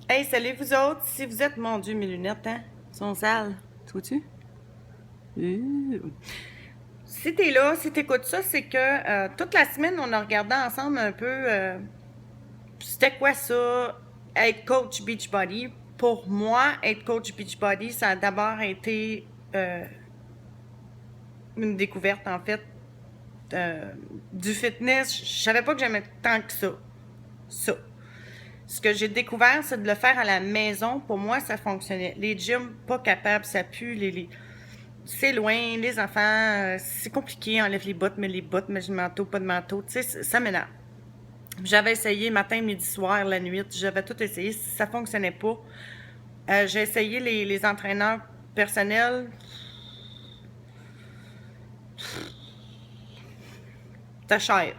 Hey, salut vous autres. Si vous êtes, mon Dieu, mes lunettes, hein, sont sales. Tu vois-tu? Si t'es là, si t'écoutes ça, c'est que toute la semaine, on a regardé ensemble un peu c'était quoi ça, être coach Beachbody. Pour moi, être coach Beachbody, ça a d'abord été une découverte, en fait, du fitness. Je savais pas que j'aimais tant que ça. Ça. Ce que j'ai découvert, c'est de le faire à la maison. Pour moi, ça fonctionnait. Les gyms, pas capables, ça pue. C'est loin, les enfants, c'est compliqué. Enlève les bottes, mets les bottes, mets le manteau, pas de manteau. Tu sais, ça m'énerve. J'avais essayé matin, midi, soir, la nuit. J'avais tout essayé. Ça fonctionnait pas. J'ai essayé les entraîneurs personnels. C'était cher.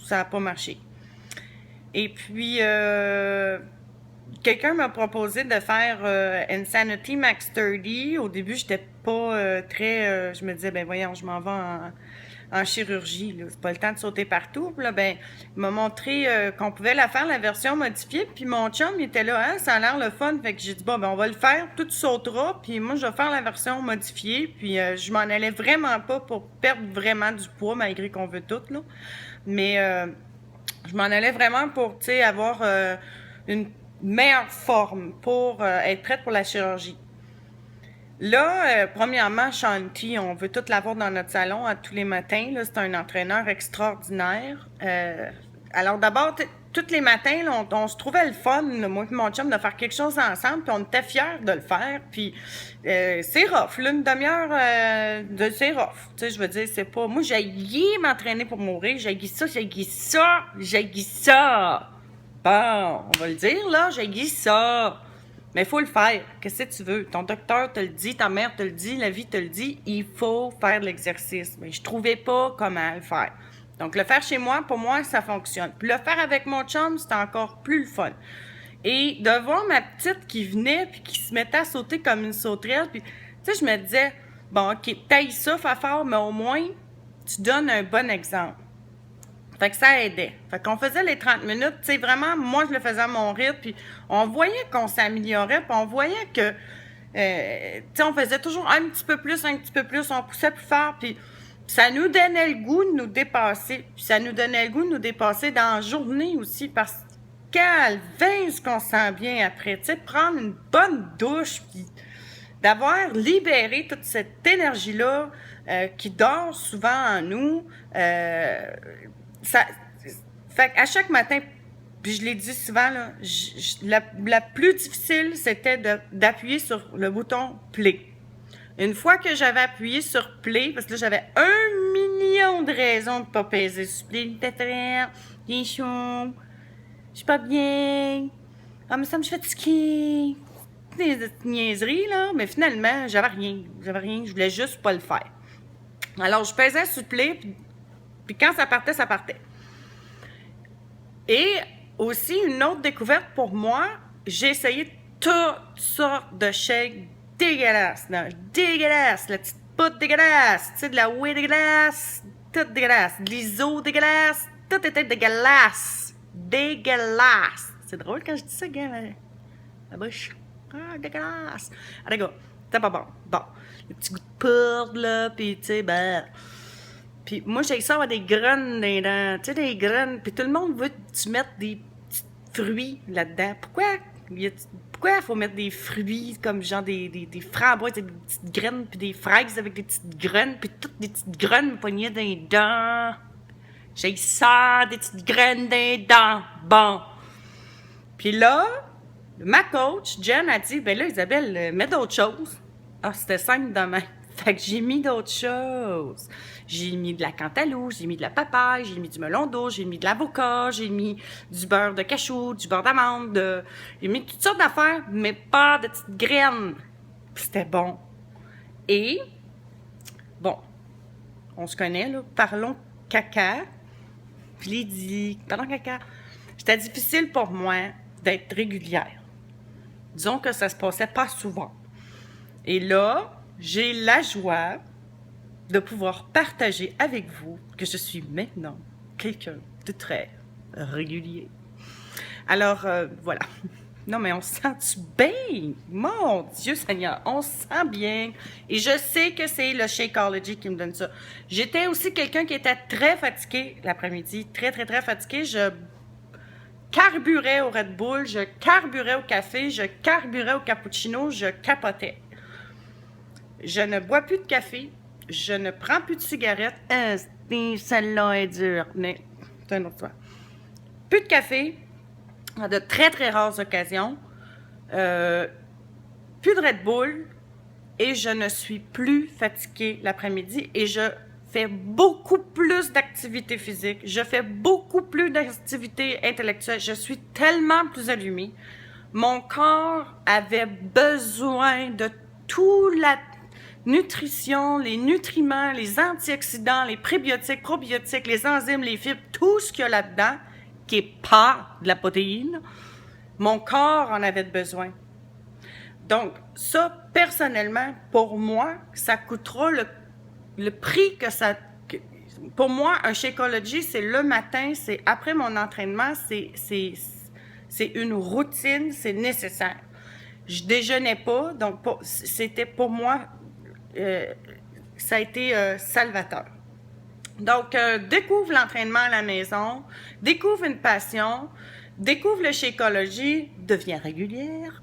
Ça n'a pas marché. Et puis, quelqu'un m'a proposé de faire Insanity Max 30. Au début, j'étais pas très. Je me disais, ben voyons, je m'en vais en chirurgie. Là. C'est pas le temps de sauter partout. Puis là, ben, il m'a montré qu'on pouvait la faire, la version modifiée. Puis mon chum, il était là, hein, ça a l'air le fun. Fait que j'ai dit, bon, ben, on va le faire, tout sautera. Puis moi, je vais faire la version modifiée. Puis je m'en allais vraiment pas pour perdre vraiment du poids, malgré qu'on veut tout, là. Mais je m'en allais vraiment pour, tu sais, avoir une meilleure forme pour être prête pour la chirurgie. Là, premièrement, Shanti, on veut tout l'avoir dans notre salon à tous les matins. Là, c'est un entraîneur extraordinaire. Alors d'abord, tous les matins, là, on se trouvait le fun, là, moi et mon chum, de faire quelque chose ensemble, puis on était fiers de le faire. Puis c'est rough, là, une demi-heure, c'est rough. Tu sais, je veux dire, c'est pas... Moi, j'ai m'entraîner pour mourir. J'ai ça, j'ai ça, j'ai ça. Bon, on va le dire, là, j'ai ça. Mais il faut le faire. Qu'est-ce que tu veux? Ton docteur te le dit, ta mère te le dit, la vie te le dit. Il faut faire de l'exercice. Mais je trouvais pas comment le faire. Donc, le faire chez moi, pour moi, ça fonctionne. Puis le faire avec mon chum, c'est encore plus le fun. Et de voir ma petite qui venait puis qui se mettait à sauter comme une sauterelle, puis tu sais, je me disais, bon, OK, taille ça, fais fort, mais au moins, tu donnes un bon exemple. Fait que ça aidait. Fait qu'on faisait les 30 minutes, tu sais, vraiment, moi, je le faisais à mon rythme, puis on voyait qu'on s'améliorait, puis on voyait que, tu sais, on faisait toujours un petit peu plus, on poussait plus fort, puis ça nous donnait le goût de nous dépasser, puis ça nous donnait le goût de nous dépasser dans la journée aussi, parce que calvaise qu'on se sent bien après, tu sais, prendre une bonne douche, puis d'avoir libéré toute cette énergie-là qui dort souvent en nous, ça, fait à chaque matin, puis je l'ai dit souvent, là, la plus difficile, c'était d'appuyer sur le bouton play. Une fois que j'avais appuyé sur play, parce que là, j'avais 1 million de raisons de ne pas peser sur play. Bien chaud, je suis pas bien, ah, mais ça me fait fatiguer. Des niaiseries, là, mais finalement, j'avais rien, je voulais juste pas le faire. Alors, je pesais sur play, puis quand ça partait, ça partait. Et aussi, une autre découverte pour moi, j'ai essayé toutes sortes de shakes dégueulasses. Non, dégueulasses, la petite poudre dégueulasse, tu sais, de la whey dégueulasse, tout dégueulasse, de l'iso dégueulasse, tout était dégueulasse. Dégueulasse. C'est drôle quand je dis ça, gars, la bouche. Ah, dégueulasse. Ah, d'accord, c'était pas bon. Bon, le petit goût de poudre, là, pis tu sais, ben... Puis moi, j'ai ça avoir des graines dans les dents, tu sais, des graines. Puis tout le monde veut que tu mettes des petits fruits là-dedans. Pourquoi il faut mettre des fruits comme genre des framboises avec des petites graines, puis des fraises avec des petites graines, puis toutes des petites graines poignées dans les dents? J'ai ça, des petites graines dans les dents. Bon. Puis là, ma coach, Jen, a dit, ben là, Isabelle, mets d'autres choses. Ah, c'était simple demain. Fait que j'ai mis d'autres choses. J'ai mis de la cantaloupe, j'ai mis de la papaye, j'ai mis du melon d'eau, j'ai mis de l'avocat, j'ai mis du beurre de cachou, du beurre d'amande, j'ai mis toutes sortes d'affaires, mais pas de petites graines. Puis c'était bon. Et, bon, on se connaît, là, parlons caca. Puis il dit, parlons caca. C'était difficile pour moi d'être régulière. Disons que ça se passait pas souvent. Et là, j'ai la joie de pouvoir partager avec vous que je suis maintenant quelqu'un de très régulier. Alors, voilà. Non, mais on se sent-tu bien? Mon Dieu Seigneur, on se sent bien. Et je sais que c'est le Shakeology qui me donne ça. J'étais aussi quelqu'un qui était très fatigué l'après-midi. Très, très, très fatigué. Je carburais au Red Bull, je carburais au café, je carburais au cappuccino, je capotais. Je ne bois plus de café, je ne prends plus de cigarettes. Celle-là est dure, mais c'est un autre histoire. Plus de café, à de très, très rares occasions. Plus de Red Bull, et je ne suis plus fatiguée l'après-midi, et je fais beaucoup plus d'activité physique, je fais beaucoup plus d'activité intellectuelle, je suis tellement plus allumée. Mon corps avait besoin de toute la nutrition, les nutriments, les antioxydants, les prébiotiques, probiotiques, les enzymes, les fibres, tout ce qu'il y a là-dedans, qui n'est pas de la protéine. Mon corps en avait besoin. Donc, ça, personnellement, pour moi, ça coûtera le prix que ça... Pour moi, un Shakeology, c'est le matin, c'est après mon entraînement, c'est une routine, c'est nécessaire. Je déjeunais pas, donc c'était pour moi, ça a été salvateur. Donc, découvre l'entraînement à la maison, découvre une passion, découvre le Shakeology, deviens régulière,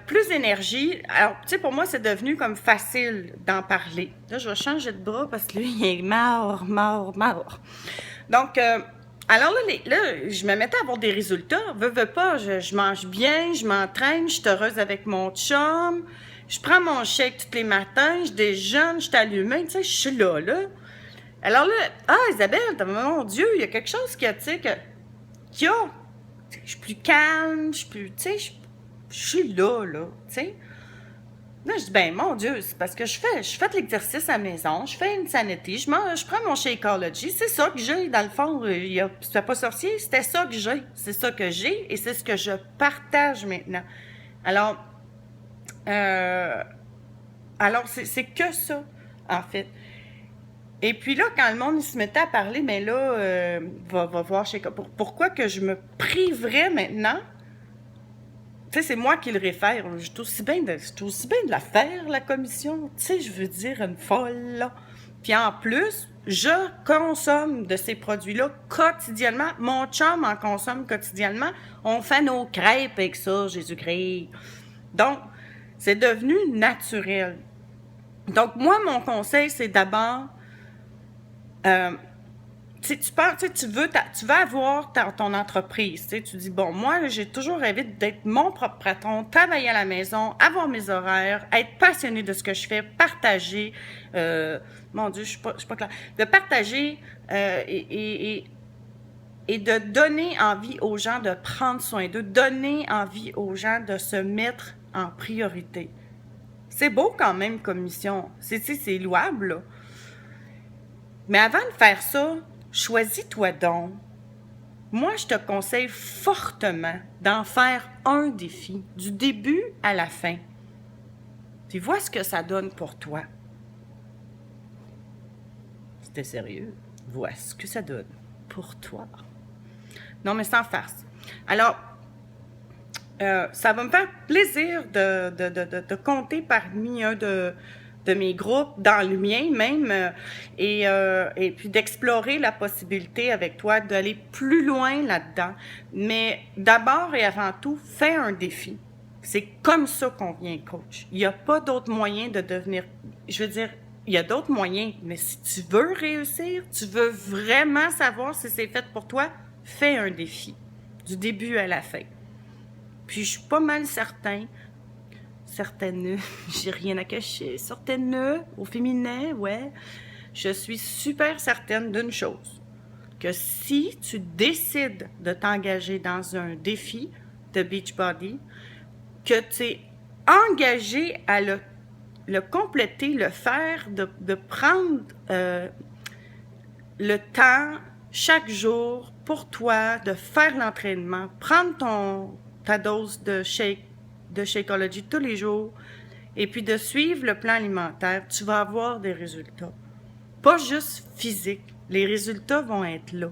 plus d'énergie. Alors, tu sais, pour moi, c'est devenu comme facile d'en parler. Là, je vais changer de bras parce que lui, il est mort. Donc, alors là, je me mettais à avoir des résultats. Veux pas, je mange bien, je m'entraîne, je suis heureuse avec mon chum, je prends mon shake tous les matins, je déjeune, je suis allumée, tu sais, je suis là. Alors là, Isabelle, mon Dieu, il y a quelque chose qui a, tu sais, je suis plus calme, je suis plus, tu sais, je suis là, tu sais. Là, je dis, ben, mon Dieu, c'est parce que je fais de l'exercice à la maison, je fais Insanity, je prends mon Shakeology, c'est ça que j'ai, dans le fond, c'était pas sorcier, c'était ça que j'ai, c'est ça que j'ai, et c'est ce que je partage maintenant. Alors, c'est que ça, en fait. Et puis là, quand le monde il se mettait à parler, ben là, va voir pourquoi que je me priverais maintenant. Tu sais, c'est moi qui le réfère. Je suis aussi bien de la faire, la commission. Tu sais, je veux dire, une folle, là. Puis en plus, je consomme de ces produits-là quotidiennement. Mon chum en consomme quotidiennement. On fait nos crêpes avec ça, Jésus-Christ. Donc, c'est devenu naturel. Donc, moi, mon conseil, c'est d'abord... tu veux avoir ton entreprise. Tu dis, bon, moi, j'ai toujours rêvé d'être mon propre patron, travailler à la maison, avoir mes horaires, être passionné de ce que je fais, partager. Mon Dieu, je suis pas claire. De partager et de donner envie aux gens de prendre soin d'eux, donner envie aux gens de se mettre en priorité. C'est beau quand même comme mission. C'est louable, là. Mais avant de faire ça, choisis-toi donc. Moi, je te conseille fortement d'en faire un défi, du début à la fin. Puis vois ce que ça donne pour toi. C'était sérieux. Vois ce que ça donne pour toi. Non, mais sans farce. Alors, ça va me faire plaisir de compter parmi un de mes groupes, dans le mien même, et puis d'explorer la possibilité avec toi d'aller plus loin là-dedans. Mais d'abord et avant tout, fais un défi. C'est comme ça qu'on devient coach. Il n'y a pas d'autre moyen de devenir... Je veux dire, il y a d'autres moyens, mais si tu veux réussir, tu veux vraiment savoir si c'est fait pour toi, fais un défi, du début à la fin. Puis je suis pas mal certaine, j'ai rien à cacher, certaines au féminin, ouais, je suis super certaine d'une chose, que si tu décides de t'engager dans un défi de Beachbody, que tu es engagé à le compléter, le faire, de prendre le temps chaque jour pour toi, de faire l'entraînement, prendre ta dose de Shakeology tous les jours, et puis de suivre le plan alimentaire, tu vas avoir des résultats. Pas juste physiques, les résultats vont être là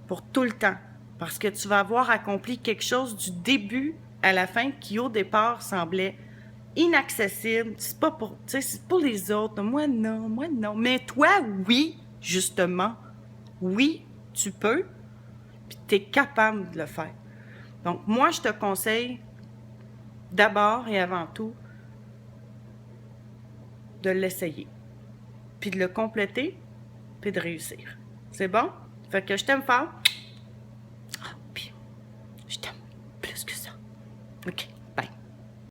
pour tout le temps, parce que tu vas avoir accompli quelque chose du début à la fin qui, au départ, semblait inaccessible. C'est pas pour, tu sais, c'est pour les autres. Moi, non, moi, non. Mais toi, oui, justement. Oui, tu peux, puis tu es capable de le faire. Donc, moi, je te conseille, d'abord et avant tout, de l'essayer, puis de le compléter, puis de réussir. C'est bon? Fait que je t'aime fort. Ah, puis je t'aime plus que ça. OK.